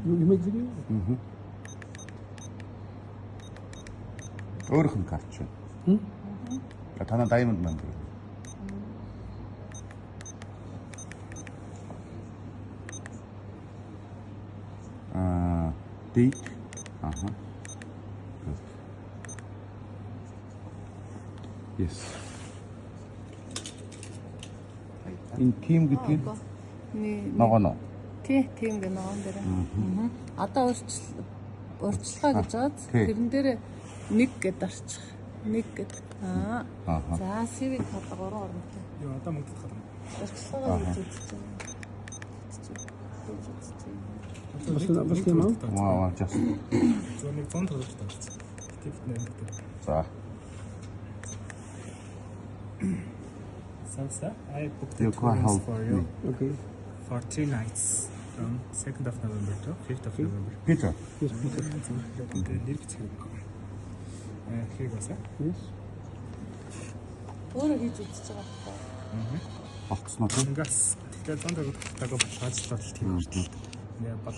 You make video? өөрийнх нь карт чинь. Танаа diamond member. Date. Good. Yes. Энэ team гэдэг нь ногоно. Тийм гэ ногоон дээр. Одоо урьдчилгаа гэж байгааз тэрэн дээр нэг гэд арчих. Нэг гэд. За CV код 3 оронтой. Юу одоо мөнгөд хадна. Урьдчилгаа гэж үзчихсэн. What's the amount? Wow, just. So нэг 100 төгрөг тавьчихсан. Типт нэмэгдээ. За. So I booked You the can tours help for you me. for 2 nights from 2nd of November to 5th of November. Peter. Yes, Peter. Нэр бичиг. Хэрэг басаа. Yes. Өөрөө хийж үзэж байгаа байхгүй. Болцсноо тийм. Ингээс тэгэхээр 100 төгрөг тагоо баталгаажлал тийм. Нэ бол